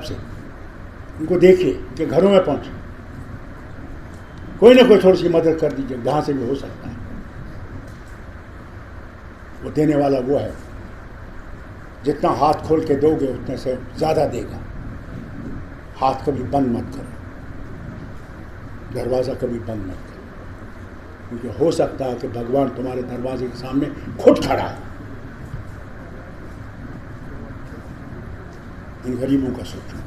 से उनको देखिए कि घरों में पहुंचे, कोई ना कोई थोड़ी सी मदद कर दीजिए जहां से भी हो सकता है। वो देने वाला वो है, जितना हाथ खोल के दोगे उतने से ज़्यादा देगा। हाथ कभी बंद मत करो, दरवाज़ा कभी बंद मत करो, क्योंकि हो सकता है कि भगवान तुम्हारे दरवाजे के सामने खुद खड़ा है। इन गरीबों का सोचो।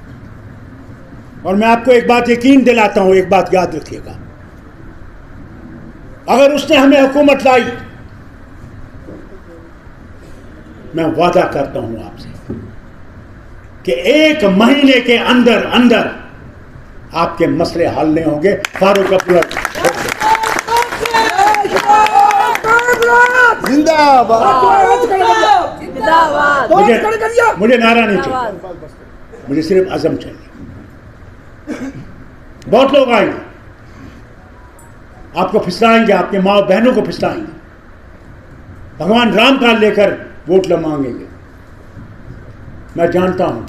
और मैं आपको एक बात यकीन दिलाता हूं, एक बात याद रखिएगा, अगर उसने हमें हुकूमत लाई, मैं वादा करता हूं आपसे कि 1 महीने के अंदर अंदर आपके मसले हल नहीं होंगे। फारूक अब्दुल्ला मुझे नारा नहीं चाहिए, मुझे सिर्फ अज़म चाहिए। बहुत लोग आएंगे, आपको फिसलाएंगे, आपके माँ बहनों को फिसलाएंगे, भगवान राम का लेकर वोट मांगेंगे। मैं जानता हूं,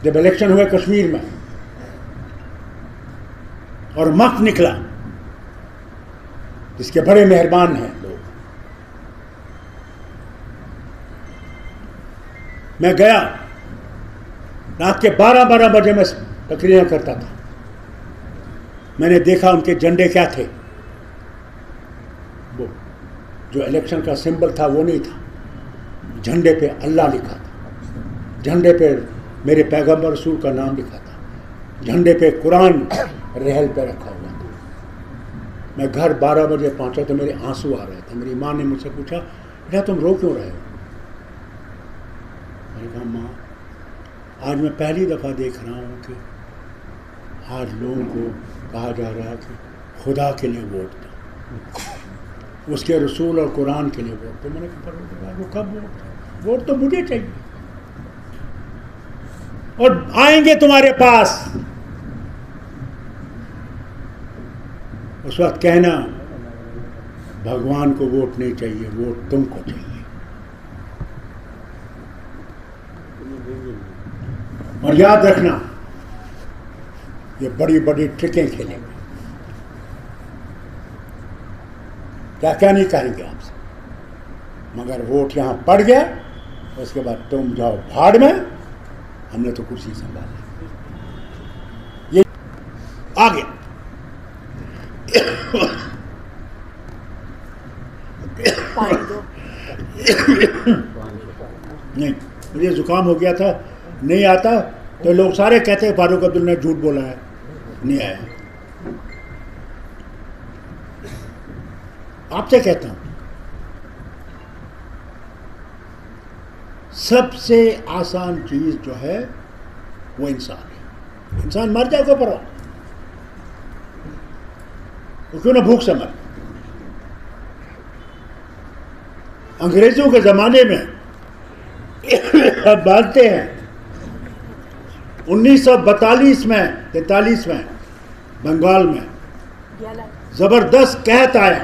जब इलेक्शन हुए कश्मीर में और मख्त निकला, जिसके बड़े मेहरबान हैं लोग, मैं गया, रात के 12-12 बजे मैं तकरीरें करता था। मैंने देखा उनके झंडे क्या थे, वो जो इलेक्शन का सिंबल था वो नहीं था, झंडे पे अल्लाह लिखा था, झंडे पे मेरे पैगंबर रसूल का नाम लिखा था, झंडे पे कुरान रहल पे रखा हुआ था। मैं घर 12 बजे पहुंचा तो मेरे आंसू आ रहे थे। मेरी माँ ने मुझसे पूछा, बेटा तुम रो क्यों रहे हो? मैंने कहा, माँ आज मैं पहली दफ़ा देख रहा हूँ कि आज लोगों को कहा जा रहा है कि खुदा के लिए वोट दो, उसके रसूल और कुरान के लिए वोट दो। मैंने कहा, वो कब वोट तो मुझे चाहिए, और आएंगे तुम्हारे पास, उस वक्त कहना भगवान को वोट नहीं चाहिए, वोट तुमको चाहिए। और याद रखना, ये बड़ी बड़ी ट्रिकें खेलेंगे, क्या क्या नहीं कहेंगे आपसे, मगर वोट यहां पड़ गया, उसके बाद तुम जाओ भाड़ में, हमने तो कुर्सी संभाली। ये आगे नहीं, मुझे जुकाम हो गया था, नहीं आता तो लोग सारे कहते हैं फारूक अब्दुल्ला ने झूठ बोला है, नहीं आया। आपसे कहता हूं, सबसे आसान चीज जो है वो इंसान है। इंसान मर जाए को परवाह, वो क्यों ना भूख से मर। अंग्रेजों के जमाने में अब बांधते हैं 1942 में 43 में बंगाल में जबरदस्त कहत आया,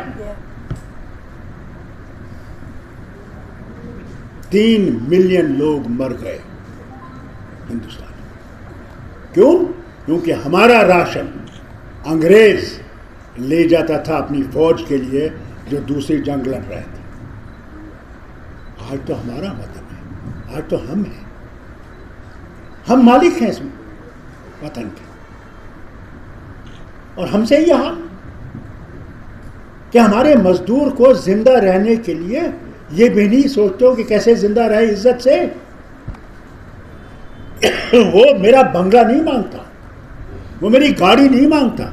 3 मिलियन लोग मर गए हिंदुस्तान में। क्यों? क्योंकि हमारा राशन अंग्रेज ले जाता था अपनी फौज के लिए जो दूसरी जंग लड़ रहे थे। आज तो हमारा वतन है, आज तो हम हैं, हम मालिक हैं इस वतन के, और हमसे ये हाल कि हमारे मजदूर को जिंदा रहने के लिए ये भी नहीं सोचते हो कि कैसे जिंदा रहे इज्जत से। वो मेरा बंगला नहीं मांगता, वो मेरी गाड़ी नहीं मांगता,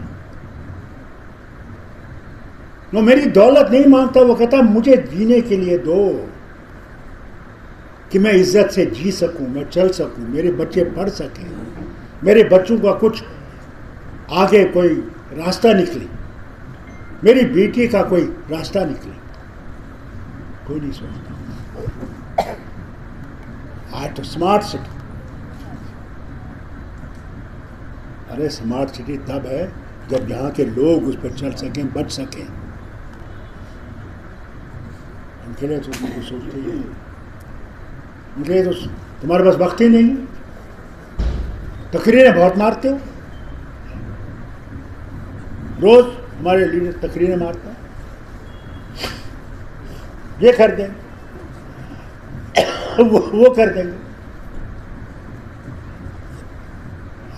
वो मेरी दौलत नहीं मांगता, वो कहता मुझे जीने के लिए दो कि मैं इज्जत से जी सकूं, मैं चल सकूं, मेरे बच्चे पढ़ सकें, मेरे बच्चों का कुछ आगे कोई रास्ता निकले, मेरी बेटी का कोई रास्ता निकले। कोई नहीं सोचता। आज तो स्मार्ट सिटी, अरे स्मार्ट सिटी तब है जब यहाँ के लोग उस पर चल सकें, बच सकें। उनके लिए तो कुछ सोचते ही नहीं। मुझे तो तुम्हारे पास वक्त ही नहीं। तकरीरें बहुत मारते हो, रोज हमारे लीडर तकरीरें मारते हैं, ये कर देंगे वो कर देंगे।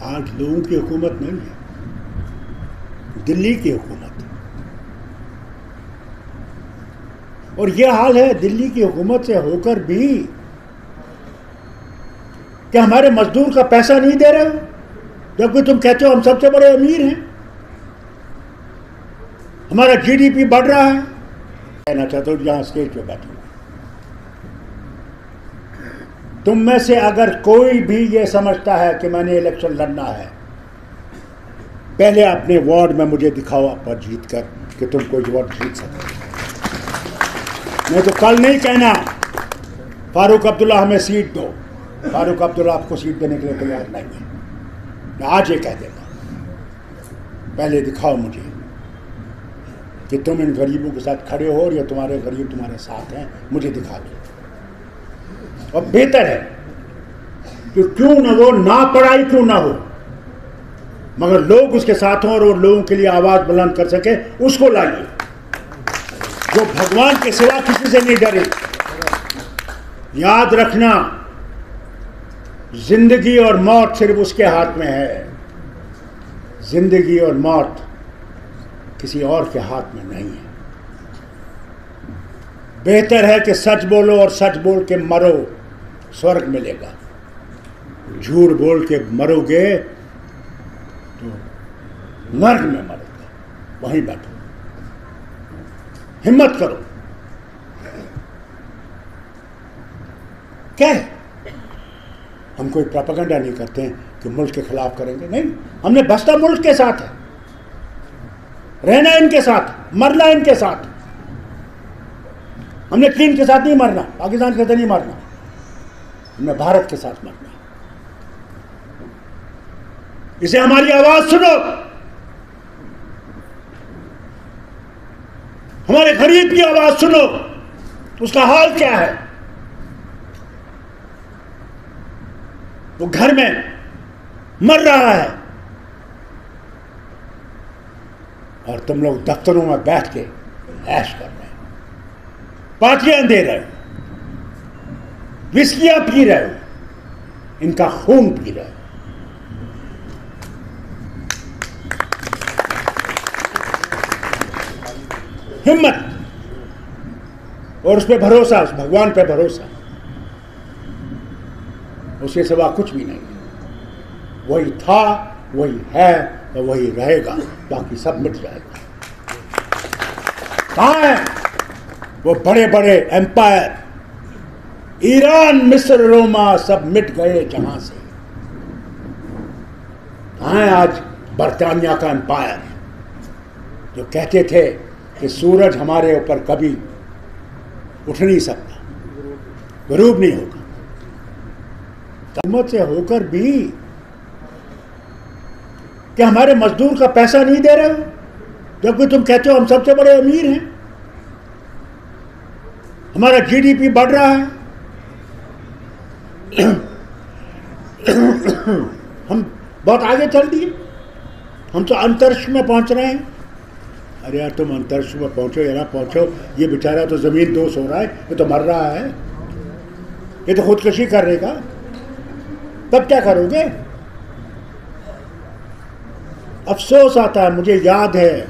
आज लोगों की हुकूमत नहीं है, दिल्ली की हुकूमत है। और यह हाल है दिल्ली की हुकूमत से होकर भी कि हमारे मजदूर का पैसा नहीं दे रहे हो, जबकि तुम कहते हो हम सबसे बड़े अमीर हैं, हमारा जीडीपी बढ़ रहा है। कहना चाहता हूं जहां स्टेज पे बैठे, तुम में से अगर कोई भी ये समझता है कि मैंने इलेक्शन लड़ना है, पहले अपने वार्ड में मुझे दिखाओ पर जीत कर कि तुम कोई वार्ड जीत सकते। नहीं तो कल नहीं कहना फारूक अब्दुल्ला हमें सीट दो, फारूक अब्दुल्ला आपको सीट देने के लिए तैयार नहीं है। मैं आज ये कह देगा, पहले दिखाओ मुझे कि तुम इन गरीबों के साथ खड़े हो और या तुम्हारे गरीब तुम्हारे साथ हैं, मुझे दिखा दो। और बेहतर है कि क्यों ना वो ना पढ़ाई क्यों ना हो, मगर लोग उसके साथ हों और वो लोगों के लिए आवाज बुलंद कर सके, उसको लाइए जो भगवान के सिवा किसी से नहीं डरे। याद रखना, जिंदगी और मौत सिर्फ उसके हाथ में है, जिंदगी और मौत किसी और के हाथ में नहीं है। बेहतर है कि सच बोलो और सच बोल के मरो, स्वर्ग मिलेगा। झूठ बोल के मरोगे तो नर्क में मरोगे, वहीं बैठो। हिम्मत करो। क्या है, हम कोई प्रोपेगेंडा नहीं करते हैं कि मुल्क के खिलाफ करेंगे, नहीं। हमने बसता मुल्क के साथ है, रहना इनके साथ, मरना इनके साथ। हमने चीन के साथ नहीं मरना, पाकिस्तान के साथ नहीं मरना, हमने भारत के साथ मरना। इसे हमारी आवाज सुनो, हमारे गरीब की आवाज सुनो, उसका हाल क्या है। वो घर में मर रहा है और तुम लोग दफ्तरों में बैठ के ऐश कर रहे हो, पार्टियां दे रहे हो, विस्कियां पी रहे हो, इनका खून पी रहे हो। हिम्मत और उस पर भरोसा, उस भगवान पे भरोसा, उसके सिवा कुछ भी नहीं। वही था, वही है और वही रहेगा, बाकी सब मिट जाएगा। कहां है वो बड़े बड़े एम्पायर, ईरान, मिस्र, रोमा, सब मिट गए जहां से। कहां है आज बरतानिया का एम्पायर जो कहते थे कि सूरज हमारे ऊपर कभी उठ नहीं सकता, गरूब नहीं होगा। हिम्मत से होकर भी कि हमारे मजदूर का पैसा नहीं दे रहे हो, जबकि तुम कहते हो हम सबसे बड़े अमीर हैं, हमारा जीडीपी बढ़ रहा है, हम बहुत आगे चल दिए, हम तो अंतरिक्ष में पहुंच रहे हैं। अरे यार, तुम अंतरिक्ष में पहुंचो या ना पहुंचो, ये बेचारा तो जमीन दोष हो रहा है, ये तो मर रहा है, ये तो खुदकुशी करेगा, तब क्या करोगे। अफसोस आता है, मुझे याद है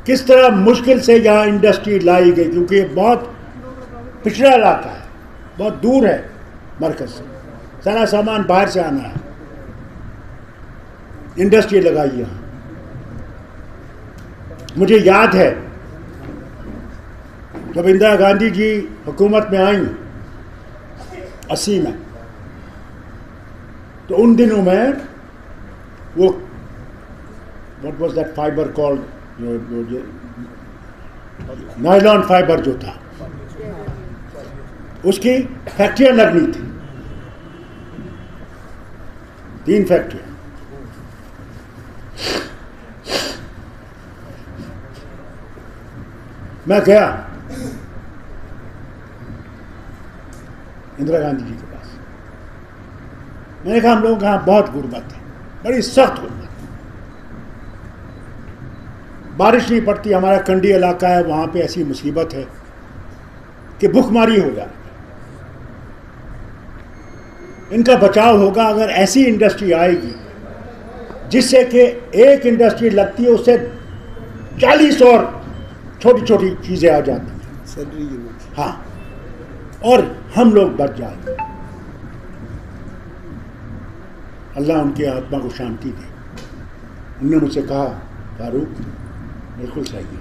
किस तरह मुश्किल से यहाँ इंडस्ट्री लाई गई, क्योंकि ये बहुत पिछड़ा इलाका है, बहुत दूर है मरकज से, सारा सामान बाहर से आना है, इंडस्ट्री लगाई यहाँ। मुझे याद है जब इंदिरा गांधी जी हुकूमत में आई 80 में, तो उन दिनों में वो what was that fibre called, जो नायलॉन फाइबर जो था, उसकी फैक्ट्रियां लगनी थी, 3 फैक्ट्रियां। मैं गया, इंदिरा गांधी जी के पास। मैंने कहा हम लोगों के यहाँ बहुत गुर्बत है, बड़ी सख्त गुर्बत है, बारिश नहीं पड़ती, हमारा कंडी इलाका है, वहाँ पे ऐसी मुसीबत है कि भूखमारी हो जाए। इनका बचाव होगा अगर ऐसी इंडस्ट्री आएगी जिससे कि एक इंडस्ट्री लगती है उससे 40 और छोटी छोटी चीज़ें आ जाती हैं। हाँ, और हम लोग बच जाएंगे। अल्लाह उनकी आत्मा को शांति दे। उन्होंने मुझसे कहा फारूक बिल्कुल सही है,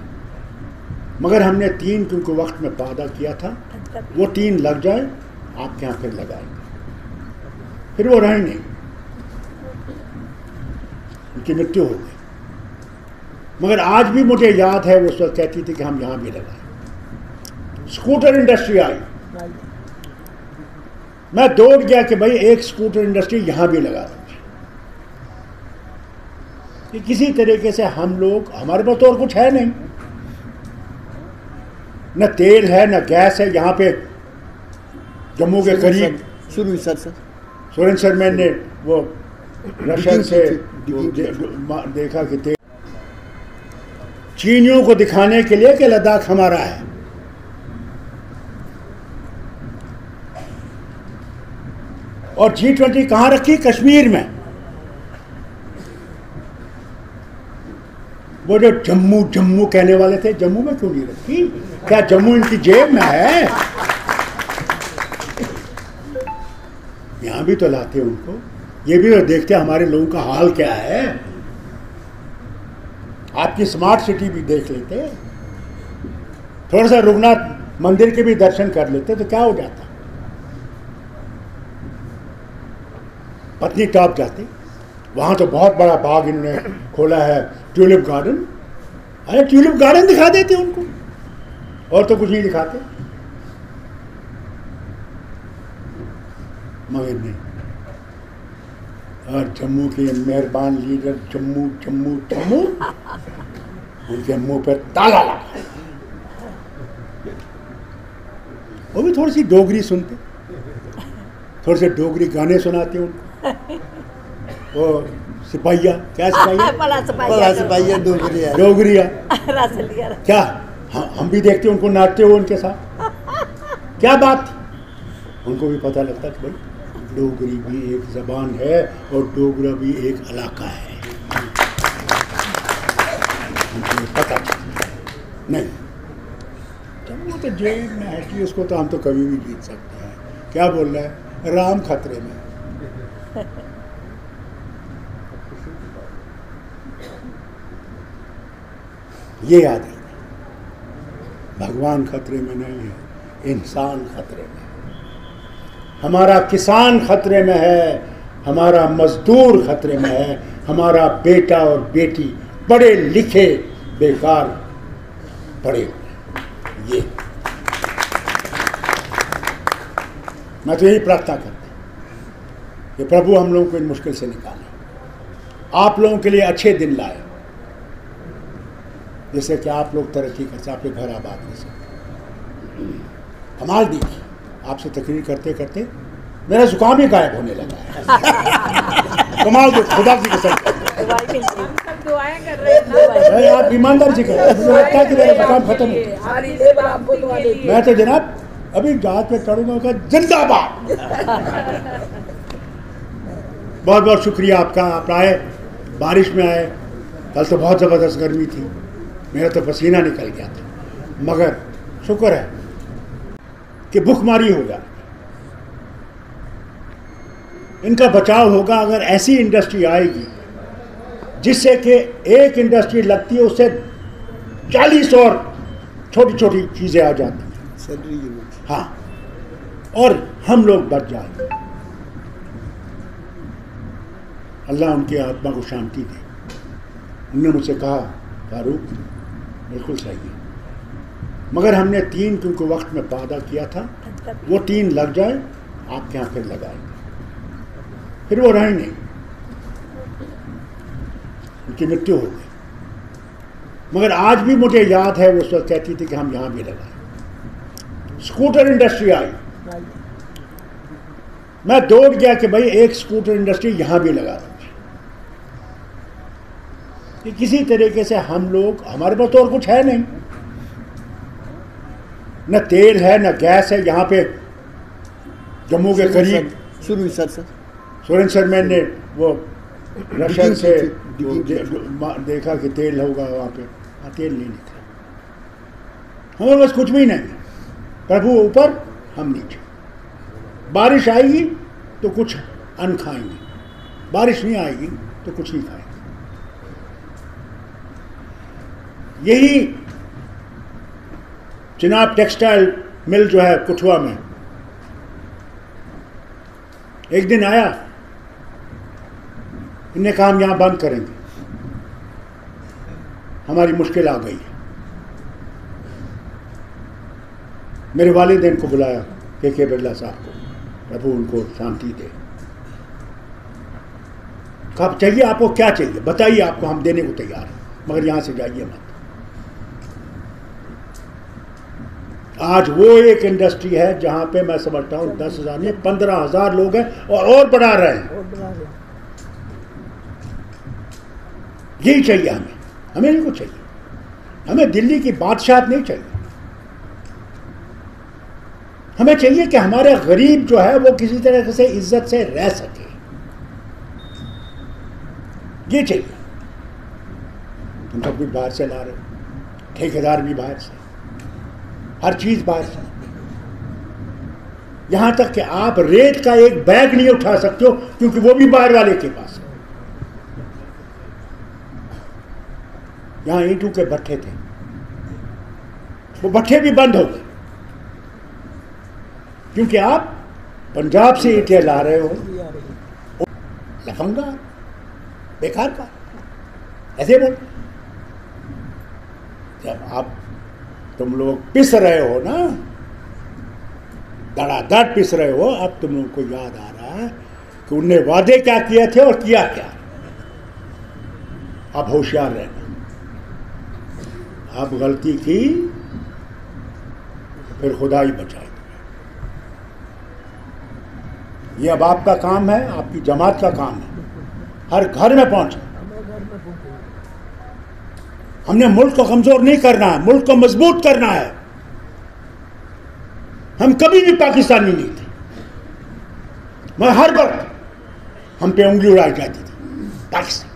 मगर हमने 3 क्योंकि वक्त में वादा किया था, वो 3 लग जाए आपके यहाँ फिर लगाएंगे। फिर वो रहे नहीं, उनकी मृत्यु हो गई। मगर आज भी मुझे याद है वो उस वक्त कहती थी कि हम यहाँ भी लगाएं। स्कूटर इंडस्ट्री आई, मैं दौड़ गया कि भाई एक स्कूटर इंडस्ट्री यहाँ भी लगा दो। कि किसी तरीके से हम लोग, हमारे पास तो और कुछ है नहीं, न तेल है न गैस है। यहाँ पे जम्मू के करीब सुरेंद्र मैन ने वो रशियन से देखा कि तेल चीनियों को दिखाने के लिए कि लद्दाख हमारा है। और G20 कहाँ रखी? कश्मीर में। वो जो जम्मू जम्मू कहने वाले थे, जम्मू में क्यों नहीं रखी? क्या जम्मू इनकी जेब में है? यहां भी तो लाते उनको, ये भी तो देखते हमारे लोगों का हाल क्या है। आपकी स्मार्ट सिटी भी देख लेते, थोड़ा सा रघुनाथ मंदिर के भी दर्शन कर लेते तो क्या हो जाता। पत्नी टॉप जाते, वहां तो बहुत बड़ा बाग इन्होंने खोला है, ट्यूलिप गार्डन। अरे ट्यूलिप गार्डन दिखा देते उनको, और तो कुछ नहीं दिखाते। मगर नहीं, और जम्मू के मेहरबान लीडर जम्मू जम्मू जम्मू, उनके मुंह पर ताला लगा। वो भी थोड़ी सी डोगरी सुनते, थोड़े से डोगरी गाने सुनाते उनको। वो सिपाहिया, क्या सिपाहिया डोगरिया क्या, हम भी देखते उनको नाचते हुए उनके साथ। क्या बात थी, उनको भी पता लगता कि भाई डोगरी भी एक जबान है और डोगरा भी एक इलाका है। उनको पता नहीं, जम्मू तो जेल में है कि उसको तो हम तो कभी भी जीत सकते हैं। क्या बोल रहा है, राम खतरे में। ये याद रखना, भगवान खतरे में नहीं है, इंसान खतरे में है। हमारा किसान खतरे में है, हमारा मजदूर खतरे में है, हमारा बेटा और बेटी पढ़े लिखे बेकार पड़े हुए। ये मैं तो यही प्रार्थना करता हूँ कि प्रभु हम लोगों को इन मुश्किल से निकाले, आप लोगों के लिए अच्छे दिन लाए, जिससे कि आप लोग तरक्की कर सकें, आपके घर आबाद कर सकें। कमाल देखिए, आपसे तकरीर करते करते मेरा जुकाम ही गायब होने लगा है। कमाल जो खुदा की कसम, आप ईमानदारी से करें, मुझे लगता है कि मेरा जुकाम खत्म हो। मैं तो जनाब अभी जहाज पे चढ़ूंगा, जिंदाबाद। बहुत बहुत शुक्रिया आपका, आप आए, बारिश में आए। कल तो बहुत ज़बरदस्त गर्मी थी, मेरा तो पसीना निकल गया था, मगर शुक्र है कि भूखमारी हो जाए। इनका बचाव होगा अगर ऐसी इंडस्ट्री आएगी जिससे कि एक इंडस्ट्री लगती है उससे 40 और छोटी छोटी चीज़ें आ जाती हैं। हाँ, और हम लोग बच जाएंगे। अल्लाह उनकी आत्मा को शांति दे। उन्होंने मुझसे कहा फारूक बिल्कुल सही है, मगर हमने 3 क्योंकि वक्त में वादा किया था, वो 3 लग जाए आपके यहाँ फिर लगाएंगे। फिर वो रहे नहीं, उनकी मृत्यु हो गई। मगर आज भी मुझे याद है वो उस वक्त कहती थी कि हम यहाँ भी लगाएं। स्कूटर इंडस्ट्री आई, मैं दौड़ गया कि भाई एक स्कूटर इंडस्ट्री यहां भी लगा दो कि किसी तरीके से हम लोग, हमारे पास तो और कुछ है नहीं, न तेल है न गैस है। यहाँ पे जम्मू के करीब सुरेंद्र मैंने वो रशियन से देखा कि तेल होगा वहाँ पे, तेल नहीं निकला। हमारे पास कुछ भी नहीं, प्रभु ऊपर हम नीचे। बारिश आएगी तो कुछ अन्न खाएंगे, बारिश नहीं आएगी तो कुछ नहीं खाएंगे। यही चिनाब टेक्सटाइल मिल जो है कुठुआ में, एक दिन आया, इन्हें कहा हम यहां बंद करेंगे, हमारी मुश्किल आ गई है। मेरे वालिदैन को बुलाया, के बिरला साहब को, प्रभु उनको शांति दे। कब चाहिए आपको, क्या चाहिए बताइए, आपको हम देने को तैयार हैं, मगर यहां से जाइए मत। आज वो एक इंडस्ट्री है जहां पे मैं समझता हूं 10,000 नहीं 15,000 लोग हैं और बढ़ा रहे हैं। यही चाहिए हमें, हमें नहीं कुछ चाहिए। हमें दिल्ली की बादशाहत नहीं चाहिए। हमें चाहिए कि हमारे गरीब जो है वो किसी तरह से इज्जत से रह सके, ये चाहिए। तुम सब कुछ बाहर से ला रहे हो, ठेकेदार भी बाहर से, हर चीज बाहर से, यहां तक कि आप रेत का एक बैग नहीं उठा सकते हो क्योंकि वो भी बाहर वाले के पास है। यहां ईंटों के भट्ठे थे, वो भट्ठे भी बंद हो गए क्योंकि आप पंजाब से ईंटें ला रहे हो। लफंगा, बेकार का, ऐसे बोल। जब आप तुम लोग पिस रहे हो ना, धड़ाधड़ पिस रहे हो, अब तुम लोगों को याद आ रहा है कि उनने वादे क्या किए थे और किया क्या। अब होशियार रहना, अब गलती की फिर खुदा ही बचाए। ये अब आपका काम है, आपकी जमात का काम है, हर घर में पहुंचे। हमने मुल्क को कमजोर नहीं करना है, मुल्क को मजबूत करना है। हम कभी भी पाकिस्तानी नहीं थे, मैं हर वक्त हम पे उंगली उड़ाई जाती थी पाकिस्तान।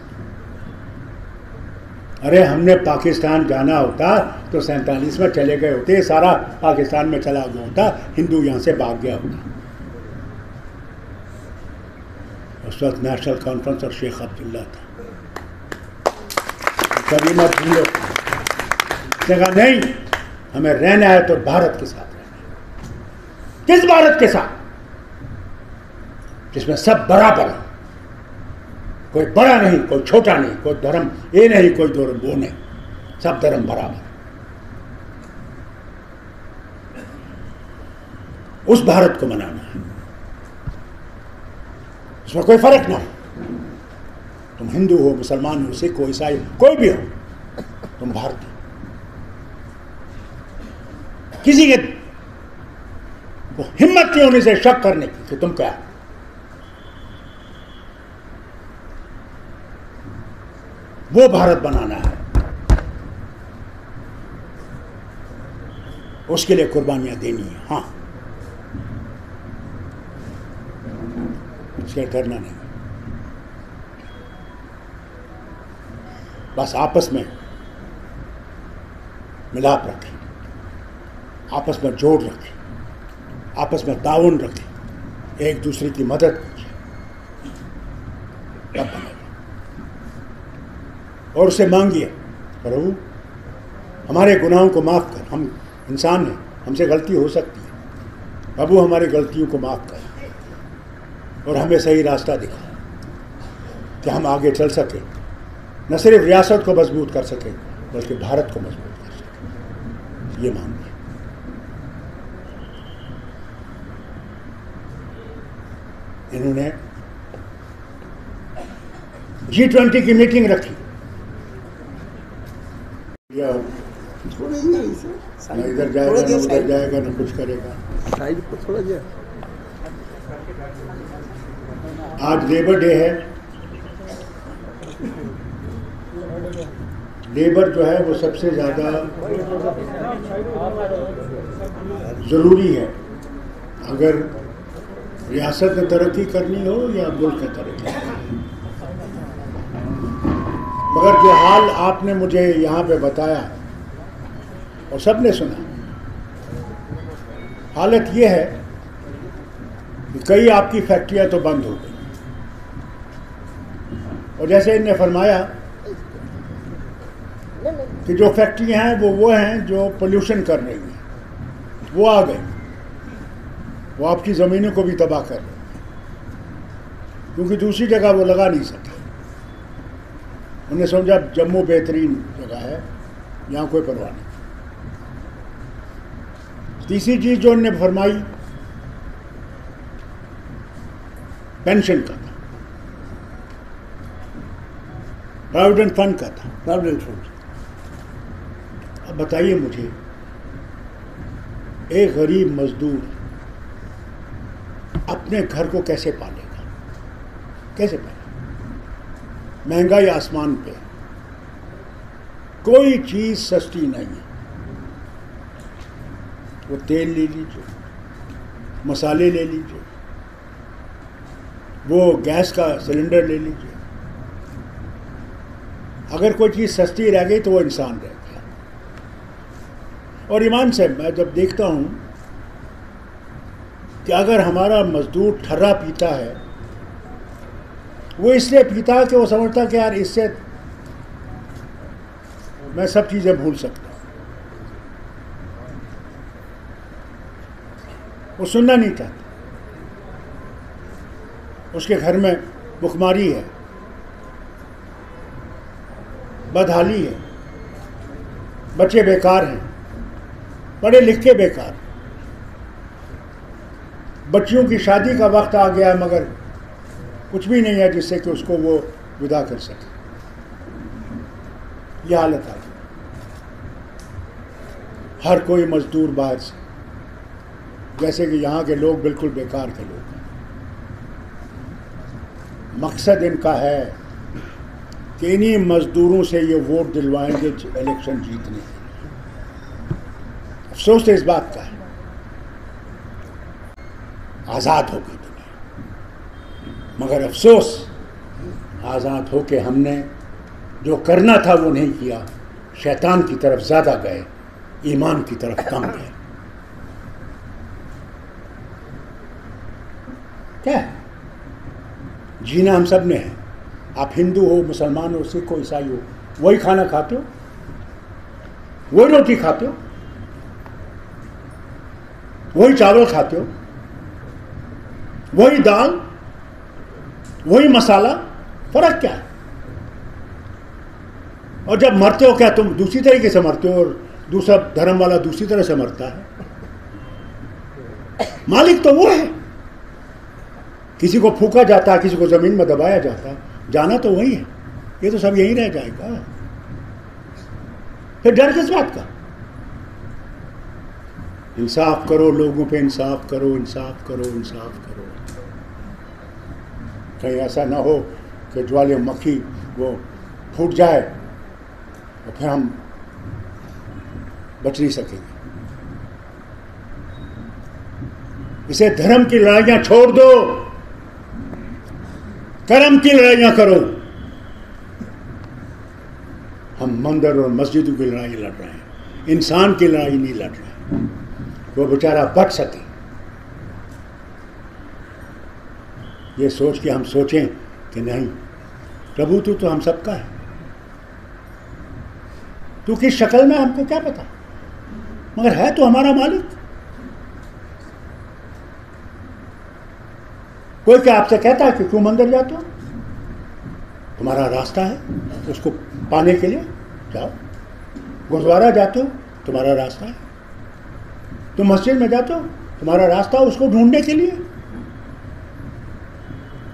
अरे हमने पाकिस्तान जाना होता तो 47 में चले गए होते, सारा पाकिस्तान में चला गया होता, हिंदू यहां से भाग गया होता। उस वक्त नेशनल कॉन्फ्रेंस और शेख अब्दुल्ला था, कभी मत भूलो। जगह नहीं, हमें रहना है तो भारत के साथ रहना है। किस भारत के साथ? जिसमें सब बराबर है, कोई बड़ा नहीं, कोई छोटा नहीं, कोई धर्म ये नहीं, कोई धर्म वो नहीं, सब धर्म बराबर। उस भारत को मनाना है, उसमें कोई फर्क ना हो। तुम हिंदू हो, मुसलमान हो, सिख हो, ईसाई, कोई भी हो, तुम भारतीय। किसी के को हिम्मत नहीं होने से शक करने की कि तुम क्या। वो भारत बनाना है, उसके लिए कुर्बानियां देनी है। हाँ, इसके करना नहीं, बस आपस में मिलाप रखें, आपस में जोड़ रखें, आपस में ताउन रखें, एक दूसरे की मदद करें, तब बनेगा। और उससे मांगिए, प्रभु हमारे गुनाहों को माफ़ कर, हम इंसान हैं, हमसे गलती हो सकती है, प्रभु हमारी गलतियों को माफ़ कर और हमें सही रास्ता दिखा कि हम आगे चल सकें, न सिर्फ रियासत को मजबूत कर सकें बल्कि भारत को मजबूत कर सकें। ये मांग है। इन्होंने G20 की मीटिंग रखी, न इधर जाएगा न उधर जाएगा न कुछ करेगा। आज लेबर डे है। लेबर जो है वो सबसे ज़्यादा ज़रूरी है अगर रियासत में तरक्की करनी हो या मुल्क में तरक्की करनी हो। मगर जो हाल आपने मुझे यहाँ पे बताया और सबने सुना, हालत ये है कि कई आपकी फैक्ट्रियाँ तो बंद हो गई और जैसे इनने फरमाया कि जो फैक्ट्रियाँ हैं वो हैं जो पोल्यूशन कर रही हैं, वो आ गई, वो आपकी ज़मीनों को भी तबाह कर रही है, क्योंकि दूसरी जगह वो लगा नहीं सके। उन्हें समझा जम्मू बेहतरीन जगह है, यहाँ कोई परवाह नहीं। तीसरी चीज़ जो उन्होंने फरमाई पेंशन का था, प्रोविडेंट फंड का था, प्रोविडेंट फंड। अब बताइए मुझे, एक गरीब मजदूर अपने घर को कैसे पालेगा, कैसे पालेगा? महंगाई आसमान पे, कोई चीज़ सस्ती नहीं है। वो तेल ले लीजिए, मसाले ले लीजिए, वो गैस का सिलेंडर ले लीजिए, अगर कोई चीज़ सस्ती रह गई तो वो इंसान रह गया। और ईमान से मैं जब देखता हूँ कि अगर हमारा मजदूर ठर्रा पीता है, वो इसलिए पीता है कि वो समझता कि यार इससे मैं सब चीज़ें भूल सकता हूँ। वो सुनना नहीं चाहता। उसके घर में भुखमारी है, बदहाली है, बच्चे बेकार हैं, पढ़े लिख के बेकार, बच्चियों की शादी का वक्त आ गया मगर कुछ भी नहीं है जिससे कि उसको वो विदा कर सके। यह हालत आ गई। हर कोई मजदूर बाहर से, जैसे कि यहाँ के लोग बिल्कुल बेकार के लोग हैं। मकसद इनका है कि इन्हीं मजदूरों से ये वोट दिलवाएंगे इलेक्शन जीतने के लिए। अफसोस तो इस बात का है, आज़ाद हो गई दुनिया, मगर अफसोस आज़ाद हो के हमने जो करना था वो नहीं किया। शैतान की तरफ ज़्यादा गए, ईमान की तरफ कम गए। क्या है? जीना हम सब ने है। आप हिंदू हो, मुसलमान हो, सिख हो, ईसाई हो, वही खाना खाते हो, वही रोटी खाते हो, वही चावल खाते हो, वही दाल, वही मसाला। फर्क क्या है? और जब मरते हो क्या तुम दूसरी तरीके से मरते हो और दूसरा धर्म वाला दूसरी तरह से मरता है? मालिक तो वो है। किसी को फूका जाता है, किसी को जमीन में दबाया जाता है, जाना तो वही है। ये तो सब यही रह जाएगा। फिर डर किस बात का? इंसाफ करो, लोगों पे इंसाफ करो, इंसाफ करो, इंसाफ करो। कहीं ऐसा ना हो कि ज्वालामुखी वो फूट जाए और फिर हम बच नहीं सकेंगे। इसे धर्म की लड़ाइयां छोड़ दो, कर्म की लड़ाइयां करो। हम मंदिर और मस्जिदों की लड़ाई लड़ रहे हैं, इंसान की लड़ाई नहीं लड़ रहे। वो बेचारा बच सके, ये सोच के हम सोचें कि नहीं, प्रभु तो हम सबका है। तू किस शक्ल में हमको क्या पता, मगर है तो हमारा मालिक। कोई क्या आपसे कहता है कि क्यों मंदिर जाते हो? तुम्हारा रास्ता है उसको पाने के लिए जाओ। गुरुद्वारा जाते हो, तुम्हारा रास्ता है। तुम मस्जिद में जाते हो, तुम्हारा रास्ता है उसको ढूंढने के लिए।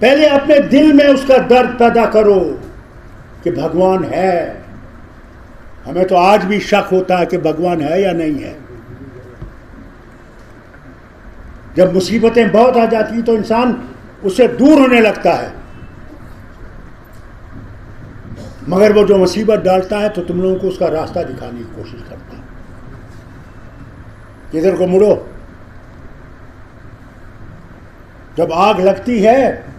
पहले अपने दिल में उसका दर्द पैदा करो कि भगवान है। हमें तो आज भी शक होता है कि भगवान है या नहीं है। जब मुसीबतें बहुत आ जाती तो इंसान उससे दूर होने लगता है, मगर वो जो मुसीबत डालता है तो तुम लोगों को उसका रास्ता दिखाने की कोशिश करता है। किधर को मुड़ो। जब आग लगती है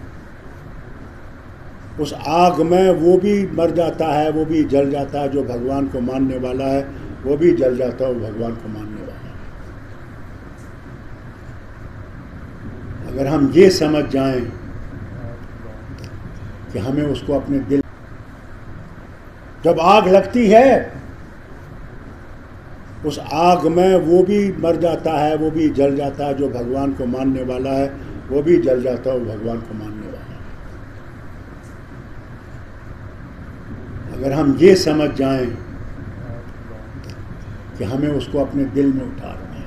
उस आग में वो भी मर जाता है, वो भी जल जाता है, जो भगवान को मानने वाला है वो भी जल जाता है, वो भगवान को मानने वाला है। अगर हम ये समझ जाएं कि हमें उसको अपने दिल, जब आग लगती है उस आग में वो भी मर जाता है, वो भी जल जाता है, जो भगवान को मानने वाला है वो भी जल जाता है, वो भगवान को मानने वाला है। अगर हम ये समझ जाएं कि हमें उसको अपने दिल में उतारना है,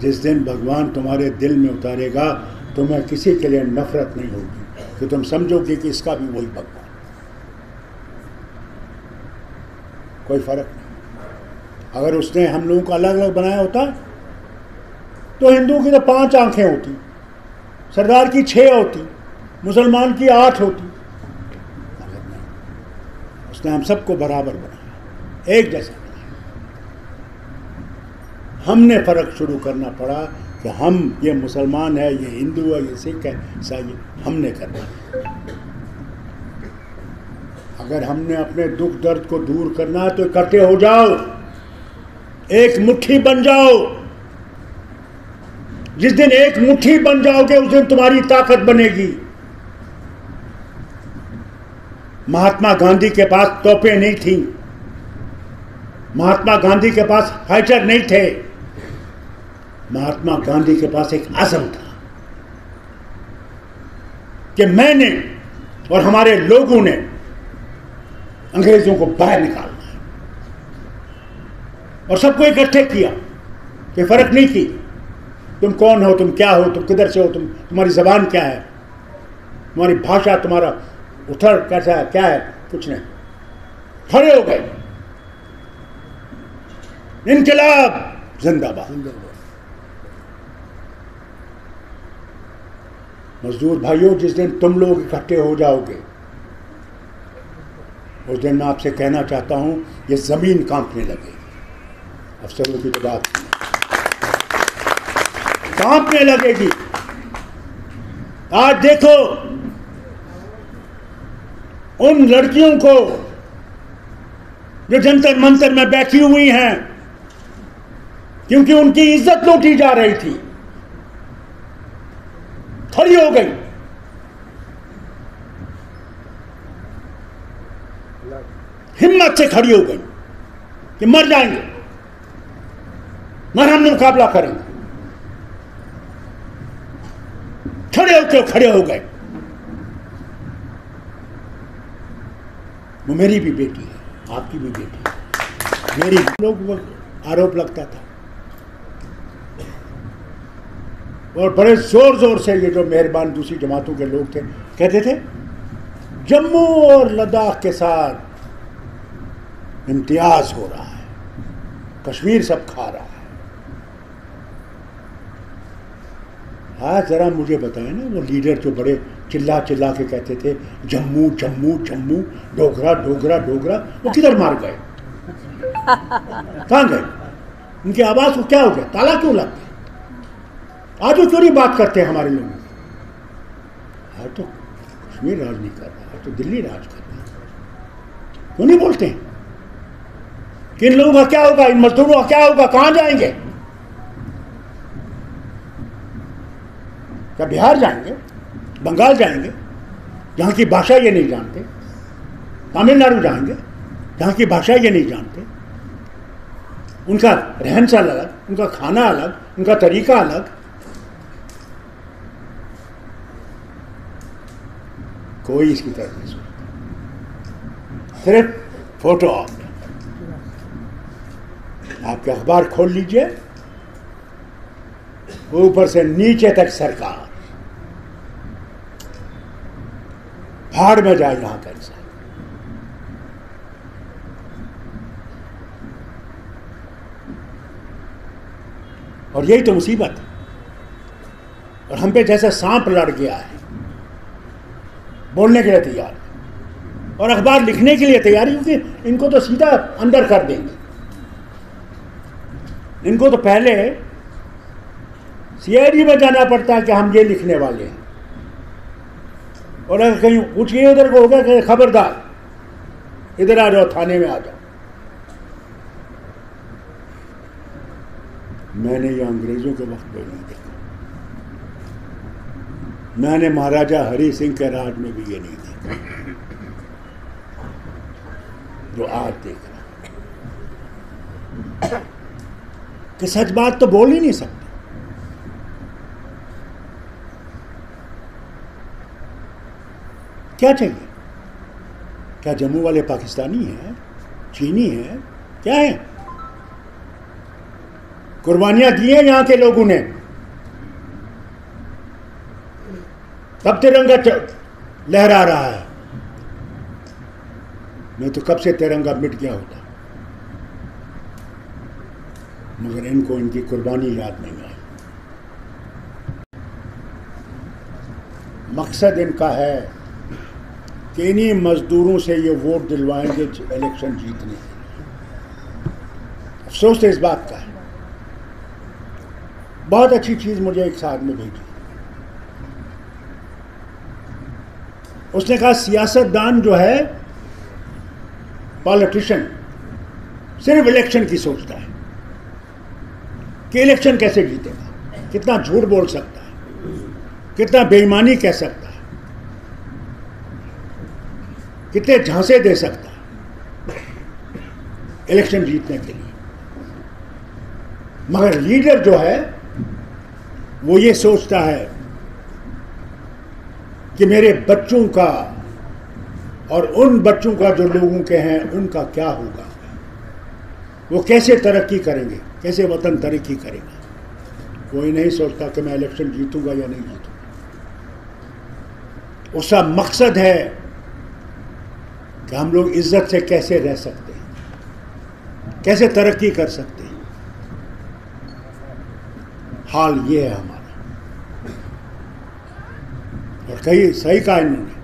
जिस दिन भगवान तुम्हारे दिल में उतारेगा तुम्हें किसी के लिए नफरत नहीं होगी, कि तुम समझोगे कि इसका भी वही भगवान, कोई फर्क नहीं। अगर उसने हम लोगों को अलग अलग बनाया होता तो हिंदू की तो 5 आंखें होती, सरदार की 6 होती, मुसलमान की 8 होती। उसने हम सबको बराबर बनाया, एक जैसा बनाया। हमने फर्क शुरू करना पड़ा कि हम, ये मुसलमान है, ये हिंदू है, ये सिख है, ईसाई, हमने करना है। अगर हमने अपने दुख दर्द को दूर करना है तो इकट्ठे हो जाओ, एक मुट्ठी बन जाओ। जिस दिन एक मुट्ठी बन जाओगे उस दिन तुम्हारी ताकत बनेगी। महात्मा गांधी के पास तोपें नहीं थी, महात्मा गांधी के पास फाइटर नहीं थे, महात्मा गांधी के पास एक अज़म था कि मैंने और हमारे लोगों ने अंग्रेजों को बाहर निकालना है, और सबको इकट्ठे किया। कोई फर्क नहीं की तुम कौन हो, तुम क्या हो, तुम किधर से हो, तुम्हारी जबान क्या है, तुम्हारी भाषा, तुम्हारा उथर कैसा है, क्या है, कुछ नहीं। खड़े हो गए, इनकलाब जिंदाबाद। मजदूर भाइयों, जिस दिन तुम लोग इकट्ठे हो जाओगे उस दिन मैं आपसे कहना चाहता हूं, ये जमीन कांपने लगेगी। अफसरों की तो बात कांपने लगेगी। आज देखो उन लड़कियों को जो जंतर मंतर में बैठी हुई हैं, क्योंकि उनकी इज्जत लूटी जा रही थी, खड़ी हो गई। हिम्मत से खड़ी हो गई कि मर जाएंगे मगर हमने मुकाबला करेंगे। खड़े हो गए। वो मेरी भी बेटी है, आपकी भी बेटी है, मेरी लोग आरोप लगता था, और बड़े जोर जोर से ये जो मेहरबान दूसरी जमातों के लोग थे कहते थे जम्मू और लद्दाख के साथ इम्तियाज हो रहा है, कश्मीर सब खा रहा है। हाँ, जरा मुझे बताएं ना, वो लीडर जो बड़े चिल्ला चिल्ला के कहते थे जम्मू जम्मू जम्मू, डोगरा डोगरा डोगरा, वो किधर मार गए, कहाँ गए? उनकी आवाज को क्या हो गया, ताला क्यों लग गया? आज वो क्यों नहीं बात करते हमारे लोग? आज तो कश्मीर राज नहीं कर रहा, आज तो दिल्ली राज कर रहा, क्यों नहीं बोलते हैं? कि इन लोगों का क्या होगा, इन मजदूरों का क्या होगा, कहां जाएंगे? क्या बिहार जाएंगे, बंगाल जाएंगे जहां की भाषा ये नहीं जानते, तमिलनाडु जाएंगे जहां की भाषा ये नहीं जानते, उनका रहन सहन अलग, उनका खाना अलग, उनका तरीका अलग। कोई इसकी तरफ नहीं सोचता, सिर्फ फोटो ऑप। आपके अखबार खोल लीजिए, ऊपर से नीचे तक सरकार, भाड़ में जाए यहां का इंसान। और यही तो मुसीबत है। और हम पे जैसे सांप लड़ गया है, बोलने के लिए तैयार है और अखबार लिखने के लिए तैयार है, क्योंकि इनको तो सीधा अंदर कर देंगे। इनको तो पहले सीआईडी में जाना पड़ता है कि हम ये लिखने वाले हैं, और अगर कहीं पूछिए उधर को होगा कि खबरदार इधर आ जाओ, थाने में आ जाओ। मैंने ये अंग्रेजों के वक्त में नहीं देखा, मैंने महाराजा हरि सिंह के राज में भी ये नहीं देखा जो आज देख रहा कि सच बात तो बोल ही नहीं सकते। क्या चाहिए? क्या जम्मू वाले पाकिस्तानी हैं, चीनी हैं, क्या है? कुर्बानियां दी हैं यहां के लोगों ने, तब तिरंगा लहरा रहा है। नहीं तो कब से तिरंगा मिट गया होता। मगर इनको इनकी कुर्बानी याद नहीं आई। मकसद इनका है कि इन्हीं मजदूरों से ये वोट दिलवाएंगे इलेक्शन जीतने। अफसोस तो इस बात का है। बहुत अच्छी चीज मुझे एक साथ में भेजी। उसने कहा सियासतदान जो है, पॉलिटिशियन, सिर्फ इलेक्शन की सोचता है कि इलेक्शन कैसे जीतेगा, कितना झूठ बोल सकता है, कितना बेईमानी कह सकता है, कितने झांसे दे सकता है इलेक्शन जीतने के लिए। मगर लीडर जो है वो ये सोचता है कि मेरे बच्चों का और उन बच्चों का जो लोगों के हैं उनका क्या होगा, वो कैसे तरक्की करेंगे, कैसे वतन तरक्की करेगा। कोई नहीं सोचता कि मैं इलेक्शन जीतूंगा या नहीं जीतूंगा। उसका मकसद है कि हम लोग इज्जत से कैसे रह सकते हैं, कैसे तरक्की कर सकते हैं। हाल ये है हमारा। और कहीं सही कहा इन्होंने,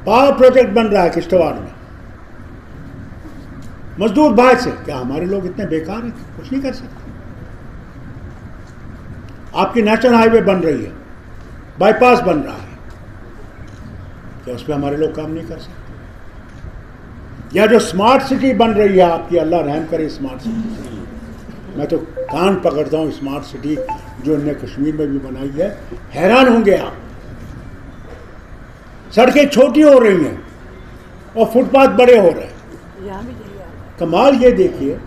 पावर प्रोजेक्ट बन रहा है किश्तवाड़ में, मजदूर भाई से। क्या हमारे लोग इतने बेकार हैं, कुछ नहीं कर सकते? आपकी नेशनल हाईवे बन रही है, बाईपास बन रहा है, क्या उस पर हमारे लोग काम नहीं कर सकते? या जो स्मार्ट सिटी बन रही है आपकी, अल्लाह रहम करे स्मार्ट सिटी। मैं तो कान पकड़ता हूँ स्मार्ट सिटी जो इन्हें कश्मीर में भी बनाई है। हैरान होंगे आप, सड़कें छोटी हो रही हैं और फुटपाथ बड़े हो रहे हैं। कमाल ये देखिए,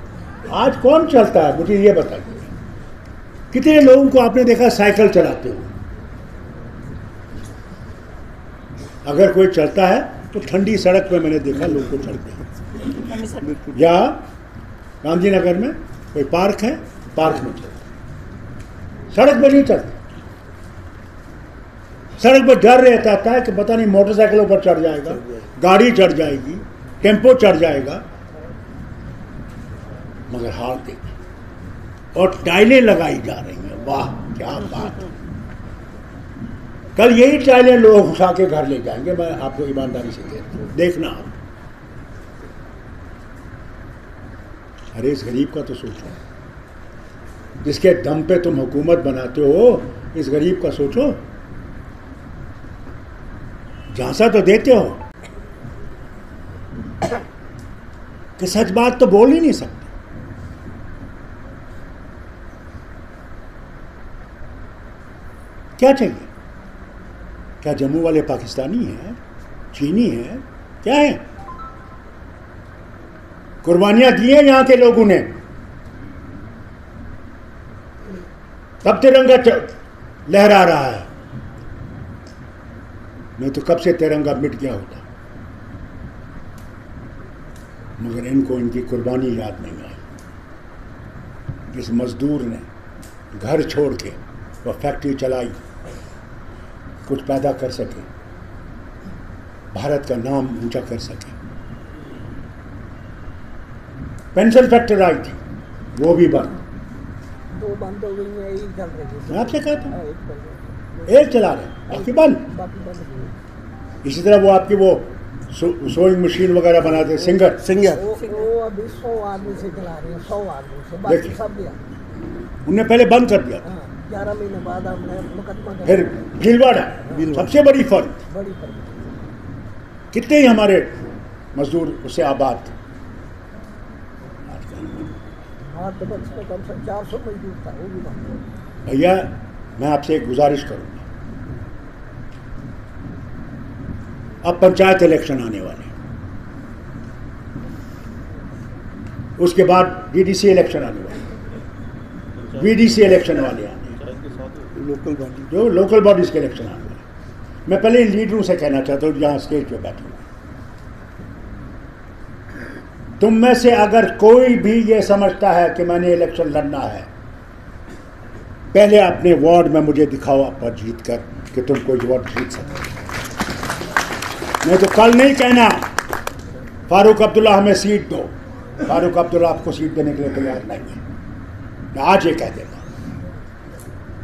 आज कौन चलता है मुझे ये बताइए। कितने लोगों को आपने देखा साइकिल चलाते हुए? अगर कोई चलता है तो ठंडी सड़क पे मैंने देखा लोगों को चलते हैं। या गांधीनगर में कोई पार्क है, पार्क में चलते, सड़क पे नहीं चलते। सड़क पर डर रहता है कि पता नहीं मोटरसाइकिलों पर चढ़ जाएगा, गाड़ी चढ़ जाएगी, टेम्पो चढ़ जाएगा। मगर हाल देखिए, और टाइलें लगाई जा रही हैं। वाह क्या बात है। कल यही टाइलें लोग उठा के घर ले जाएंगे, मैं आपको ईमानदारी से कहता हूं, देखना आप। अरे इस गरीब का तो सोचो, जिसके दम पे तुम हुकूमत बनाते हो, इस गरीब का सोचो। झांसा तो देते हो कि सच बात तो बोल ही नहीं सकते। क्या चाहिए? क्या जम्मू वाले पाकिस्तानी हैं, चीनी हैं, क्या है? कुर्बानियां दी हैं यहां के लोगों ने, तब तिरंगा लहरा रहा है। नहीं तो कब से तिरंगा मिट गया होता। मगर इनको इनकी कुर्बानी याद नहीं आई। जिस मजदूर ने घर छोड़ के वह फैक्ट्री चलाई, कुछ पैदा कर सके, भारत का नाम ऊंचा कर सके। पेंसिल फैक्ट्री आई थी, वो भी बंद। दो बंद हो गई हैं, एक चल रही है। मैं आपसे कहता हूँ एक चल रही है, एक चला रहे हैं, बाकी बंद। बाकी बंद हो गई। इसी तरह वो आपकी वो सोइंग मशीन वगैरह बनाते हैं, सिंगर वो अभी 100 आदमी से चला रहे हैं, 100 आदमी से, बाकी देखिए। सब गया। उनने पहले बंद कर दिया था। 11 महीने बाद हमने मुकदमा कर फिर भीलवाड़ा सबसे बड़ी फर्क, बड़ी फर्क। कितने ही हमारे मजदूर उससे आबाद थे। हाँ तो बस में कम से कम 400 मजदूर था, वो भी बंद हो गया। भैया मैं आपसे एक गुजारिश करूंगा, अब पंचायत इलेक्शन आने वाले हैं, उसके बाद डीडीसी इलेक्शन आने वाले हैं, वीडीसी इलेक्शन वाले आने हैं, लोकल बॉडी जो लोकल बॉडीज के इलेक्शन आने वाले हैं। मैं पहले इन लीडरों से कहना चाहता हूँ जहाँ स्टेज पे बैठे हुए, तुम में से अगर कोई भी ये समझता है कि मैंने इलेक्शन लड़ना है, पहले अपने वार्ड में मुझे दिखाओ आप जीत कर कि तुम कोई वार्ड जीत सकते हो। नहीं तो कल नहीं कहना फारूक अब्दुल्ला हमें सीट दो, फारूक अब्दुल्ला आपको सीट देने के लिए तैयार नहीं है। मैं आज ये कह देगा,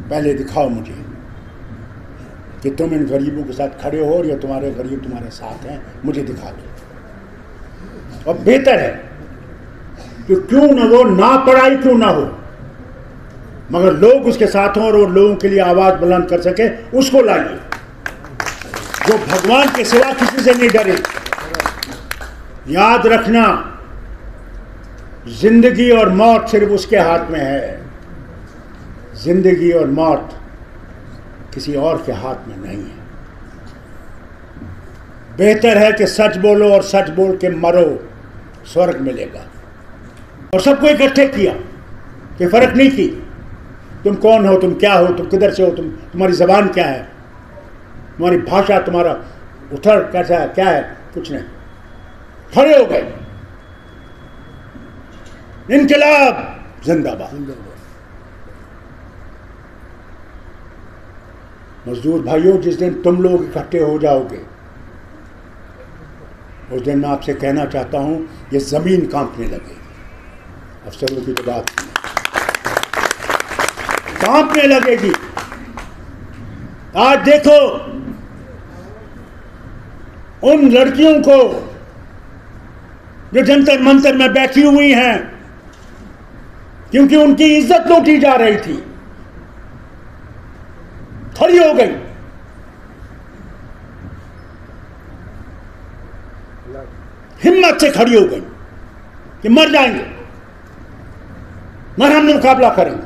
पहले दिखाओ मुझे कि तुम इन गरीबों के साथ खड़े हो और ये तुम्हारे गरीब तुम्हारे साथ हैं, मुझे दिखा दो। और बेहतर है कि क्यों ना वो ना पढ़ाई क्यों ना हो, मगर लोग उसके साथ हों और वो लोगों के लिए आवाज बुलंद कर सके, उसको लाइए जो भगवान के सिवा किसी से नहीं डरे। याद रखना, जिंदगी और मौत सिर्फ उसके हाथ में है, जिंदगी और मौत किसी और के हाथ में नहीं है। बेहतर है कि सच बोलो और सच बोल के मरो, स्वर्ग मिलेगा। और सबको इकट्ठे किया कि फर्क नहीं की तुम कौन हो, तुम क्या हो, तुम किधर से हो, तुम्हारी जबान क्या है, तुम्हारी भाषा, तुम्हारा उठर कैसा है, क्या है, कुछ नहीं। खड़े हो गए, इनकलाब जिंदाबाद। मजदूर भाइयों, जिस दिन तुम लोग इकट्ठे हो जाओगे उस दिन मैं आपसे कहना चाहता हूं, ये जमीन कांपने लगेगी। अफसरों की तो बात कांपने लगेगी। आज देखो उन लड़कियों को जो जंतर मंतर में बैठी हुई हैं, क्योंकि उनकी इज्जत लूटी जा रही थी, खड़ी हो गई। हिम्मत से खड़ी हो गई कि मर जाएंगे मगर हम मुकाबला करेंगे।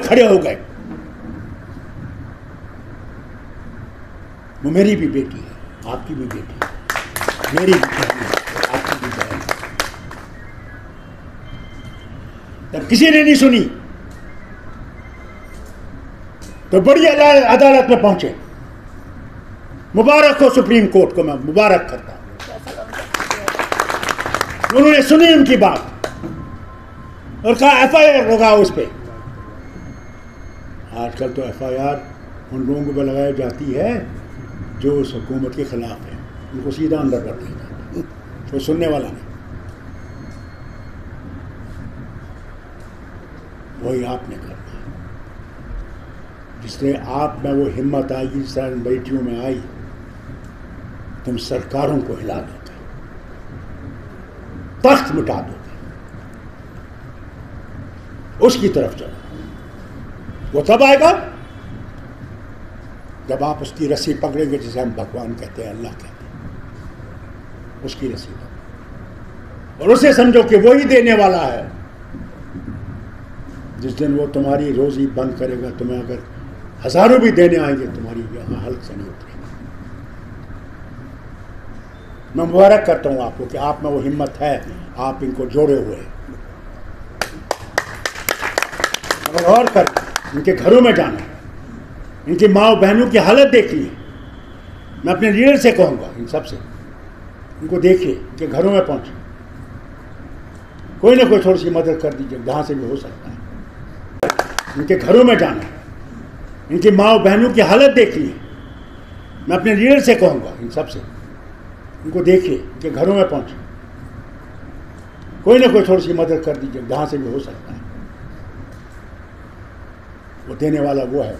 खड़े हो गए। वो मेरी भी बेटी है, आपकी भी बेटी है, मेरी भी बहन है, आपकी भी बहन है। जब किसी ने नहीं सुनी तो बड़ी अदालत में पहुंचे। मुबारक हो सुप्रीम कोर्ट को, मैं मुबारक करता हूं। उन्होंने सुनी उनकी बात और कहा FIR होगा उस पर। आजकल तो FIR उन लोगों पर लगाई जाती है जो उस हुकूमत के खिलाफ है, उनको सीधा अंदर कर दिया जाता है, कोई सुनने वाला नहीं। वही आपने करना है। जिससे आप में वो हिम्मत आएगी, जिस तरह बेटियों में आई, तुम सरकारों को हिला दोगे, तख्त मिटा दोगे, उसकी तरफ चलो। वो तब आएगा जब आप उसकी रस्सी पकड़ेंगे, जिसे हम भगवान कहते हैं, अल्लाह कहते हैं, उसकी रस्सी पकड़ो और उसे समझो कि वही देने वाला है। जिस दिन वो तुम्हारी रोजी बंद करेगा, तुम्हें अगर हजारों भी देने आएंगे, तुम्हारी यहां हल्क से नहीं उतरेगी। मैं मुबारक करता हूं आपको कि आप में वो हिम्मत है, आप इनको जोड़े हुए हैं। अगर और कर इनके घरों में जाना, इनकी माँ बहनों की हालत देखनी है, मैं अपने लीडर से कहूँगा, इन सब से, इनको देखिए, इनके घरों में पहुँचे, कोई ना कोई थोड़ी सी मदद कर दीजिए जहाँ से भी हो सकता है। इनके घरों में जाना, इनकी माँ बहनों की हालत देखनी है, मैं अपने लीडर से कहूँगा, इन सब से, इनको देखिए, इनके घरों में पहुँचे, कोई ना कोई थोड़ी सी मदद कर दीजिए जहां से भी हो सकता है। वो देने वाला वो है,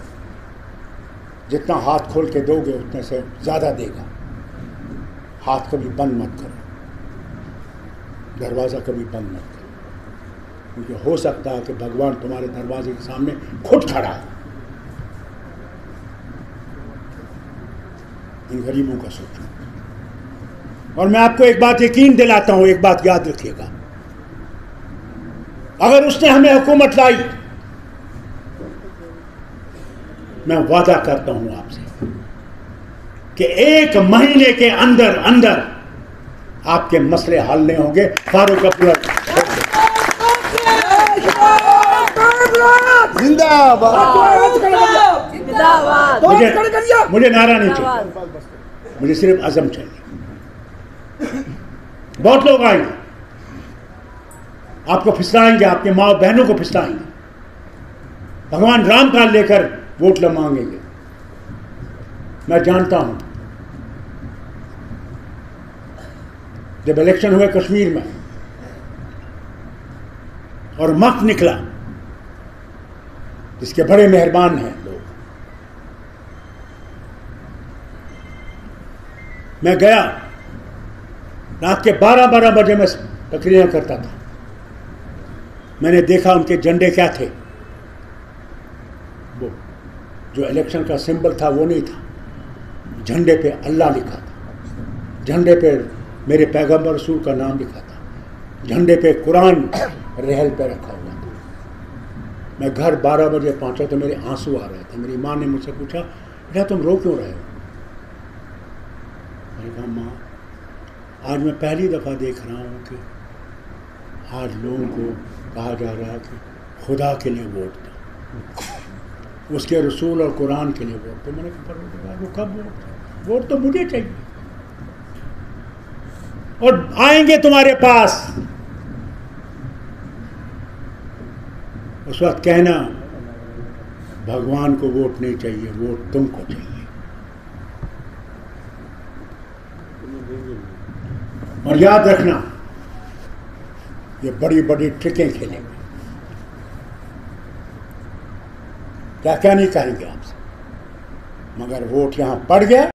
जितना हाथ खोल के दोगे उतने से ज़्यादा देगा। हाथ कभी बंद मत करो, दरवाज़ा कभी बंद मत करो, क्योंकि हो सकता है कि भगवान तुम्हारे दरवाजे के सामने खुद खड़ा है। इन गरीबों का सोचो। और मैं आपको एक बात यकीन दिलाता हूं, एक बात याद रखिएगा, अगर उसने हमें हुकूमत लाई, मैं वादा करता हूं आपसे कि 1 महीने के अंदर अंदर आपके मसले हल नहीं होंगे। फारूक अब्दुल्ला जिंदाबाद। मुझे नारा नहीं चाहिए, मुझे सिर्फ अज़म चाहिए। बहुत लोग आएंगे, आपको फिसलाएंगे, आपके माँ बहनों को फिसलाएंगे, भगवान राम का लेकर वोट मांगेंगे। मैं जानता हूं, जब इलेक्शन हुए कश्मीर में और मत निकला, इसके बड़े मेहरबान हैं लोग। मैं गया, रात के 12-12 बजे में तकरीरें करता था। मैंने देखा उनके झंडे क्या थे, वो जो इलेक्शन का सिंबल था वो नहीं था, झंडे पे अल्लाह लिखा था, झंडे पे मेरे पैगंबर रसूल का नाम लिखा था, झंडे पे कुरान रहल पे रखा हुआ था। मैं घर 12 बजे पहुंचा तो मेरे आंसू आ रहे थे। मेरी माँ ने मुझसे पूछा, बेटा तुम रो क्यों रहे हो? मैंने कहा, माँ आज मैं पहली दफ़ा देख रहा हूँ कि आज लोगों को कहा जा रहा है कि खुदा के लिए वोट दो, उसके रसूल और कुरान के लिए वोट दो। मैंने कहा वो कब वोट? वोट तो मुझे चाहिए, और आएंगे तुम्हारे पास, उस वक्त कहना भगवान को वोट नहीं चाहिए, वोट तुमको चाहिए। और याद रखना, ये बड़ी बड़ी ट्रिकें खेलेंगे, क्या क्या नहीं कहेंगे आपसे, मगर वोट यहां पड़ गया